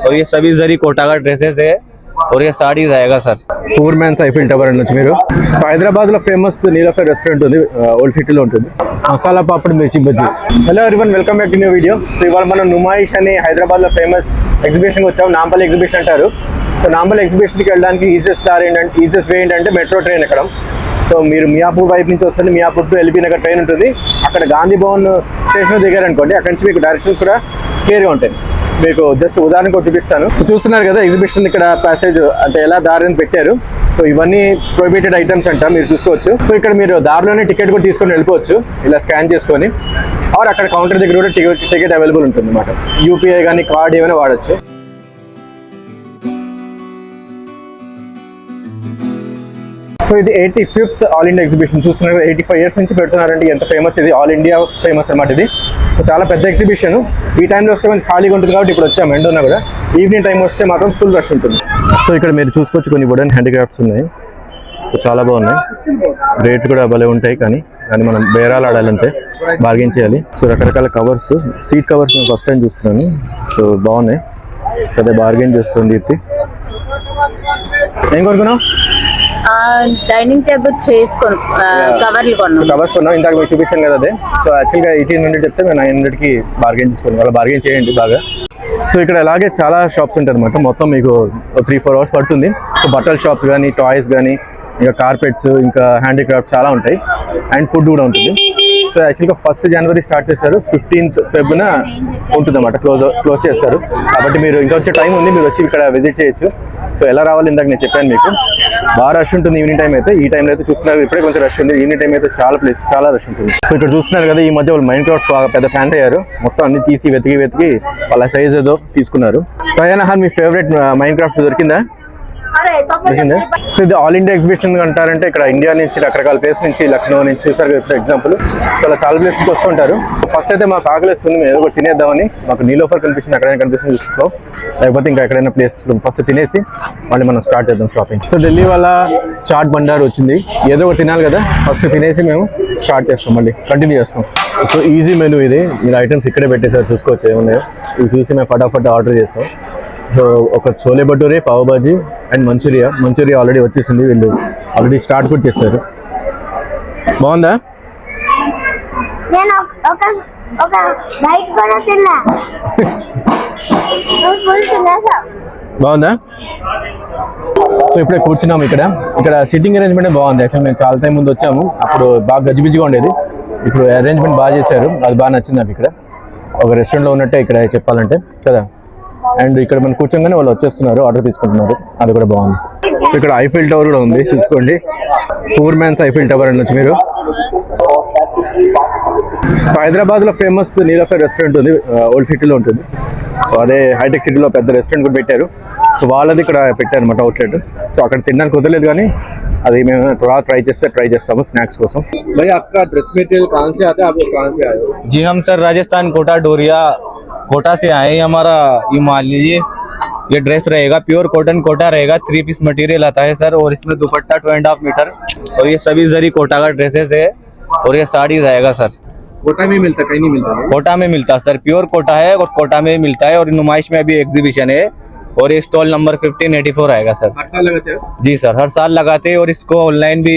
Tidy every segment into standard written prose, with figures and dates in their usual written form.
और ये सभी जरी कोटा का ड्रेसेस है और ये साड़ीज आएगा sir. Poor man's Eiffel tower అనొచ్చు మీరు. సో హైదరాబాద్ లో ఫేమస్ నీలోఫర్ రెస్టారెంట్ ఉంది, ఓల్డ్ సిటీలో ఉంటుంది. Masala papad mirchi bajji. Hello everyone, welcome back to new video. So ఇవాళ మనం నుమాయిష్ అని హైదరాబాద్ లో ఫేమస్ ఎగ్జిబిషన్ వచ్చాము. నాంపల్లి ఎగ్జిబిషన్ అంటారు. సో నాంపల్లి ఎగ్జిబిషన్కి వెళ్ళడానికి ఈజియెస్ట్ వే ఏంటంటే మెట్రో ట్రైన్ ఎక్కడం. సో మీరు మియాపూర్ వైపు నుంచి వస్తుంది, Miyapur to LB Nagar train ఉంటుంది. అక్కడ గాంధీ భవన్ స్టేషన్ దిగారనుకోండి, అక్కడి నుంచి మీకు డైరెక్షన్స్ కూడా క్లియర్గా ఉంటాయి. మీకు జస్ట్ ఉదాహరణకు చూపిస్తాను. సో చూస్తున్నారు కదా ఎగ్జిబిషన్ ఇక్కడ ప్యాసేజ్ అంటే ఎలా దారిని పెట్టారు. సో ఇవన్నీ ప్రొహిబిటెడ్ ఐటమ్స్ అంట, మీరు చూసుకోవచ్చు. సో ఇక్కడ మీరు దారిలోనే టికెట్ కూడా తీసుకొని వెళ్ళిపోవచ్చు, ఇలా స్కాన్ చేసుకొని. ఆర్ అక్కడ కౌంటర్ దగ్గర కూడా టికెట్ అవైలబుల్ ఉంటుంది అన్నమాట. యూపీఐ కానీ కార్డ్ ఏమైనా వాడచ్చు. సో ఇది 85th ఆల్ ఇండియా ఎగ్జిబిషన్. చూస్తున్నారు 85 years నుంచి పెడుతున్నారంటే ఎంత ఫేమస్ ఇది, ఆల్ ఇండియా ఫేమస్ అన్నమాట ఇది. సో చాలా పెద్ద ఎగ్జిబిషన్. ఈ టైంలో వస్తే కొంచెం ఖాళీగా ఉంటుంది కాబట్టి ఇప్పుడు వచ్చాము. ఎండ్ ఉన్నా కూడా ఈవినింగ్ టైం వస్తే మాత్రం ఫుల్ రష్ ఉంటుంది. సో ఇక్కడ మీరు చూసుకోవచ్చు కొన్ని వుడెన్ హ్యాండిక్రాఫ్ట్స్ ఉన్నాయి. సో చాలా బాగున్నాయి, రేట్లు కూడా భలే ఉంటాయి. కానీ మనం బేరాలు ఆడాలంటే బార్గెన్ చేయాలి. సో రకరకాల కవర్స్, సీట్ కవర్స్ నేను ఫస్ట్ టైం చూస్తున్నాను. సో బాగున్నాయి, అదే బార్గెన్ చేస్తుంది. ఏం కొనుక్కున్నావు? డైనింగ్ టేబుల్ చేసుకొని కవర్స్ కొన్నాం. ఇందాక మీకు చూపించాను కదా అదే. సో యాక్చువల్గా 1800 చెప్తే మేము 900కి బార్గెన్ చేసుకోండి. వాళ్ళు బార్గెన్ చేయండి బాగా. సో ఇక్కడ అలాగే చాలా షాప్స్ ఉంటాయి అనమాట. మొత్తం మీకు 3-4 hours పడుతుంది. సో బట్టల షాప్స్ కానీ, టాయ్స్ కానీ, ఇంకా కార్పెట్స్, ఇంకా హ్యాండీక్రాఫ్ట్ చాలా ఉంటాయి. అండ్ ఫుడ్ కూడా ఉంటుంది. సో యాక్చువల్గా 1st January స్టార్ట్ చేస్తారు, 15th February ఉంటుంది అన్నమాట. క్లోజ్ చేస్తారు. కాబట్టి మీరు ఇంకా వచ్చే టైం ఉంది, మీరు వచ్చి ఇక్కడ విజిట్ చేయొచ్చు. సో ఎలా రావాలి ఇందాక నేను చెప్పాను మీకు. బాగా రష్ ఉంటుంది ఈవినింగ్ టైం అయితే. ఈ టైంలో అయితే చూస్తున్నారు ఇప్పుడే కొంచెం రష్ ఉంది. ఈవినింగ్ టైం అయితే చాలా రష్ ఉంటుంది. సో ఇక్కడ చూస్తున్నారు కదా, ఈ మధ్య వాళ్ళు మైండ్ క్రాఫ్ట్ పెద్ద ఫ్యాన్ అయ్యారు. మొత్తం అన్ని తీసి వెతికి వాళ్ళ సైజ్ ఏదో తీసుకున్నారు. ప్రయాణ మీ ఫేవరెట్ మైండ్ క్రాఫ్ట్ దొరికిందా? సో ఇది ఆల్ ఇండియా ఎగ్జిబిషన్ అంటారంటే ఇక్కడ ఇండియా నుంచి రకరకాల ప్లేస్ నుంచి, లక్నో నుంచి చూసారు ఇప్పుడు ఎగ్జాంపుల్. చాలా ప్లేస్ నుంచి వస్తుంటారు. ఫస్ట్ అయితే మాకు ఆకలిస్తుంది, మేము ఏదో ఒకటి తినేద్దామని. మాకు నీలోఫర్ కనిపిస్తుంది, అక్కడైనా కనిపిస్తుంది చూస్తాం. లేకపోతే ఇంకా ఎక్కడైనా ప్లేస్ ఫస్ట్ తినేసి మళ్ళీ మనం స్టార్ట్ చేద్దాం షాపింగ్. సో ఢిల్లీ వాళ్ళ చాట్ బండార్ వచ్చింది, ఏదో ఒకటి తినాలి కదా. ఫస్ట్ తినేసి మేము స్టార్ట్ చేస్తాం, మళ్ళీ కంటిన్యూ చేస్తాం. సో ఈజీ మెనూ ఇది. మీరు ఐటమ్స్ ఇక్కడే పెట్టేసారు, చూసుకోవచ్చు ఏమున్నాయో. ఇవి చూసి మేము ఫటాఫట్ ఆర్డర్ చేస్తాం. సో ఒక chole bhature, pav bhaji and Manchuria already వచ్చేసింది. వీళ్ళు ఆల్రెడీ స్టార్ట్ కూడా చేస్తారు. బాగుందా? బాగుందా? సో ఇప్పుడే కూర్చున్నాము ఇక్కడ సిట్టింగ్ అరేంజ్మెంట్ బాగుంది. యాక్చువల్ మేము చాలా టైం ముందు వచ్చాము, అప్పుడు బాగా గజిబిజిగా ఉండేది. ఇప్పుడు అరేంజ్మెంట్ బాగా చేశారు, అది బాగా నచ్చింది నాకు. ఇక్కడ ఒక రెస్టారెంట్లో ఉన్నట్టే ఇక్కడ చెప్పాలంటే కదా. అండ్ ఇక్కడ మనం కూర్చోగానే వాళ్ళు వచ్చేస్తున్నారు, ఆర్డర్ తీసుకుంటున్నారు, అది కూడా బాగుంది. సో ఇక్కడ ఐఫిల్ టవర్ కూడా ఉంది, చూసుకోండి. పూర్ మ్యాన్స్ ఐఫిల్ టవర్ అనొచ్చు మీరు. సో హైదరాబాద్ లో ఫేమస్ నీలోఫర్ రెస్టారెంట్ ఉంది, ఓల్డ్ సిటీలో ఉంటుంది. సో అదే హైటెక్ సిటీలో పెద్ద రెస్టారెంట్ కూడా పెట్టారు. సో వాళ్ళది ఇక్కడ పెట్టారన్నమాట అవుట్లెట్. సో అక్కడ తినడానికి కుదరలేదు, కానీ అది మేము ట్రై చేస్తాము స్నాక్స్ కోసం. भाई आपका ड्रेस मटेरियल कहाँ से आता है, आप कहाँ से आए हो? जी हम सर राजस्थान कोटा डोरिया कोटा से आए हैं। हमारा ये मान लीजिए ये ड्रेस रहेगा, प्योर कॉटन कोटा रहेगा, 3 piece मटेरियल आता है सर। और इसमें दुपट्टा 2.5 मीटर और ये सभी जरी कोटा का ड्रेसेस है और ये साड़ीज आएगा सर। कोटा में मिलता, कहीं नहीं मिलता? कोटा में मिलता सर, प्योर कोटा है और कोटा में मिलता है। और नुमाइश में अभी एग्जीबिशन है और ये स्टॉल नंबर 1584 आएगा सर। हर साल लगाते हो? जी सर, हर साल लगाते हैं और इसको ऑनलाइन भी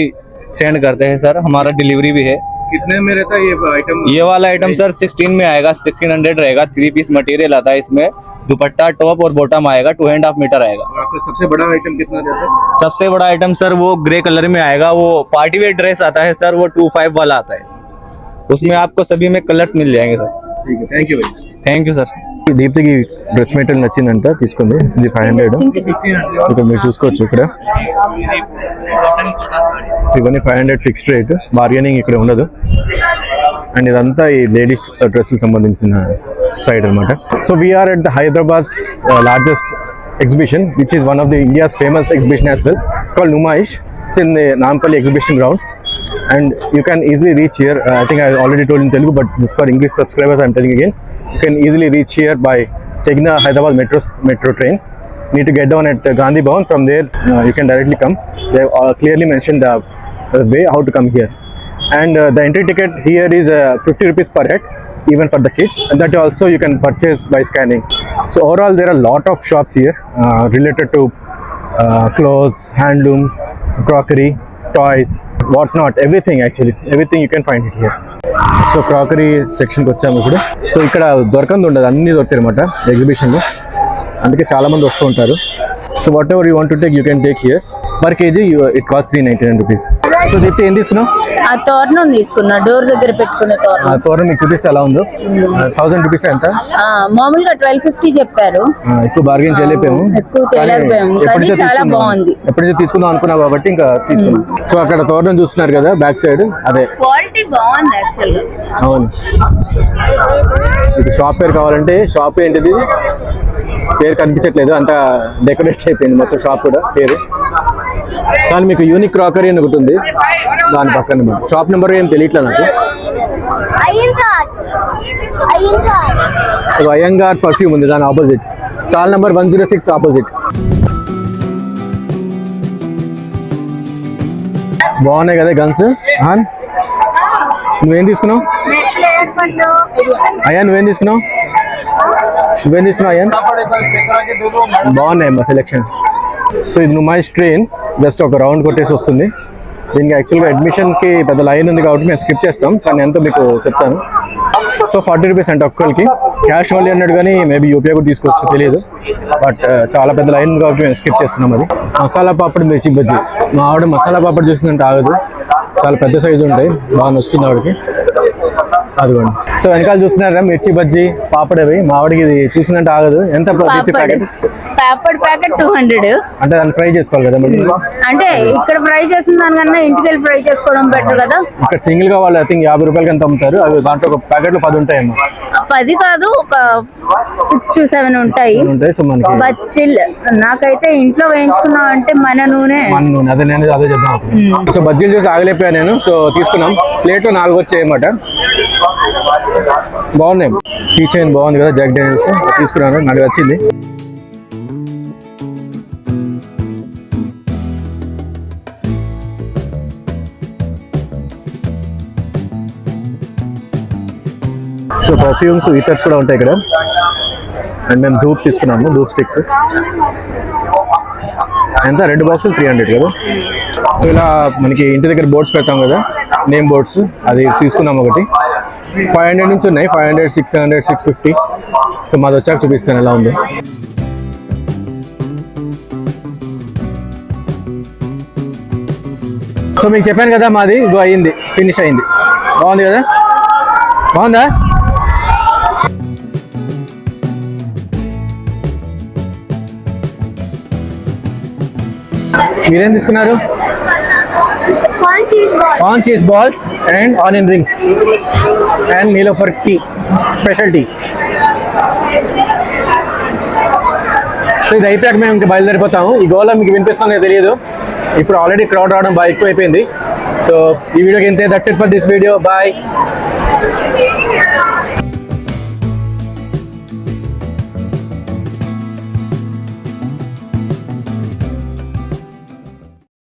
सेंड करते हैं सर, हमारा डिलीवरी भी है। कितने में रहता है ये आइटम? ये वाला आइटम सर 16 में आएगा, 1600 रहेगा। 3 piece मटेरियल आता है इसमें, दुपट्टा टॉप और बॉटम आएगा, 2.5 मीटर आएगा। और आपका सबसे बड़ा आइटम कितना रहता है? सबसे बड़ा आइटम सर वो ग्रे कलर में आएगा, वो पार्टी वेयर ड्रेस आता है सर, वो 25 वाला आता है। उसमें आपको सभी में कलर्स मिल जाएंगे सर। ठीक है, थैंक यू भाई। Thank you sir. దీప్తికి డ్రెస్ మెటీరియల్ నచ్చిందంట, తీసుకుంది. ఇది 500. ఇక్కడ మీరు చూసుకోవచ్చు. ఇక్కడ ఇవన్నీ 500 ఫిక్స్డ్ రేట్, బార్గెనింగ్ ఇక్కడ ఉండదు. అండ్ ఇదంతా ఈ లేడీస్ డ్రెస్సులకు సంబంధించిన సైడ్ అనమాట. So we're at the Hyderabad's largest exhibition, which is one of the India's famous exhibition as well. It's called Numaish. It's in the Nampalli exhibition grounds, and you can easily reach here. I think I already told in Telugu, but this for English subscribers I'm telling again. You can easily reach here by taking the Hyderabad metro train. You need to get down at Gandhi Bhavan. From there you can directly come. They have clearly mentioned the way how to come here. And the entry ticket here is 50 rupees per head. even for the kids, and that also you can purchase by scanning. So overall there are a lot of shops here related to clothes, handlooms, crockery, toys, whatnot, everything actually, everything you can find it here. So crockery సెక్షన్కి వచ్చాము ఇప్పుడు. So ఇక్కడ దొరకంది ఉండదు, అన్నీ దొరుకుతాయి అనమాట ఎగ్జిబిషన్లో, అందుకే చాలామంది వస్తూ ఉంటారు. So whatever you want to take you can take here. Per KG it cost 399 rupees. So Deepthi ఏం తీసుకున్నావు? ఆ తోరణం తీసుకున్నా, డోర్ దగ్గర పెట్టుకునే తోరణం. ఆ తోరణం మీకు చూపిస్తే ఎలా ఉందో. 1000 రూపీస్ ఎంత? మామూలుగా 1250 చెప్పారు. ఎక్కువ బార్గెన్ చేయలేకపోయాము, ఎక్కువ చేయలేకపోయాము, కానీ చాలా బాగుంది. ఎప్పుడైతే తీసుకుందాం అనుకున్నాం కాబట్టి ఇంకా తీసుకున్నాం. సో అక్కడ తోరణం చూస్తున్నారు కదా బ్యాక్ సైడ్, అదే క్వాలిటీ బాగుంది యాక్చువల్గా. అవును. మీకు షాప్ పేరు కావాలంటే, షాప్ ఏంటిది పేరు కనిపించట్లేదు, అంతా డెకరేట్ అయిపోయింది మొత్తం షాప్ కూడా పేరు. కానీ మీకు యూనిక్ క్రాకరీ అని ఒకటి ఉంది దాని పక్కన. షాప్ నెంబర్ ఏం తెలియట్లే నాకు. అయ్యంగార్ పర్ఫ్యూమ్ ఉంది దాని ఆపోజిట్, స్టాల్ నెంబర్ 106 ఆపోజిట్. బాగున్నాయి కదా గన్స్. నువ్వేం తీసుకున్నావు అయ్యా? నువ్వేం తీసుకున్నావు అయ్యా? బాగున్నాయి మా సెలెక్షన్. సో ఇది నుమాయిష్ ట్రైన్, జస్ట్ ఒక రౌండ్ కొట్టేసి వస్తుంది. దీనికి యాక్చువల్గా అడ్మిషన్కి పెద్ద లైన్ ఉంది కాబట్టి మేము స్కిప్ చేస్తాం, కానీ ఎంతో మీకు చెప్తాను. సో 40 రూపీస్ అంటే ఒక్కరికి. క్యాష్ ఓన్లీ అన్నాడు, కానీ మేబీ యూపీఐ కూడా తీసుకోవచ్చు, తెలియదు. బట్ చాలా పెద్ద లైన్ కాబట్టి మేము స్కిప్ చేస్తున్నాం. అది మసాలా పాపడ్, మిర్చి బజ్జీ. మా ఆవిడ మసాలా పాపడ్ చూసిందంటే ఆగదు, చాలా పెద్ద సైజు ఉంటాయి, బాగా వస్తుంది ఆవిడకి. అదిగోండి. సో వెనకాల చూస్తున్నారా మిర్చి బజ్జీ పాపడ్, అవి మా ఆవిడకి ఇది చూసిందంటే ఆగదు. ఎంత ప్యాకెట్? ప్యాకెట్ 200. అంటే దాన్ని ఫ్రై చేసుకోవాలి కదా మళ్ళీ. అంటే ఇక్కడ ఫ్రై చేసిన దానికన్నా ఇంటికి వెళ్ళి ఫ్రై చేసుకోవడం బెటర్ కదా. ఇక్కడ సింగిల్ గా వాళ్ళు ఐ థింక్ 50 రూపాయలకి ఎంత అమ్ముతారు. అవి దాంట్లో ఒక ప్యాకెట్ లో 10 ఉంటాయేమో. 10 కాదు, ఒక 6 to 7 ఉంటాయి. సో మనకి బట్ స్టిల్ నాకైతే ఇంట్లో వేయించుకున్నాం అంటే మన నూనె. అదే నేను అదే చెప్తాను. సో బజ్జీలు చూసి ఆగలేకపోయా నేను. సో తీసుకున్నాం. ప్లేట్ 4 వచ్చాయి అన్నమాట. బాగున్నాయి. కీ చైన్ బాగుంది కదా, జాక్ డానియల్స్ తీసుకున్నాను, నాకు నచ్చింది. సో పర్ఫ్యూమ్స్, ఈటర్స్ కూడా ఉంటాయి ఇక్కడ. అండ్ మేము ధూప్ తీసుకున్నాము, ధూప్ స్టిక్స్. ఎంత? 2 బాక్సులు 300 కదా. సో ఇలా మనకి ఇంటి దగ్గర బోర్డ్స్ పెడతాం కదా, నేమ్ బోర్డ్స్, అది తీసుకున్నాం ఒకటి. 500 నుంచి ఉన్నాయి, 500, 600, 650. సో మాది వచ్చాక చూపిస్తాను ఎలా ఉంది. సో మీకు చెప్పాను కదా మాది ఇగో అయ్యింది, ఫినిష్ అయింది. బాగుంది కదా, బాగుందా? మీరేం తీసుకున్నారు? Corn cheese balls and onion rings and Niloufer tea, special tea. So ఇది అయిపోయాక మేము ఇంకా బయలుదేరిపోతాము. ఈ గోళ మీకు వినిపిస్తుందో తెలియదు, ఇప్పుడు ఆల్రెడీ క్రౌడ్ రావడం బాగా ఎక్కువ అయిపోయింది. సో ఈ వీడియోకి ఇంతే. That's it for this video. Bye.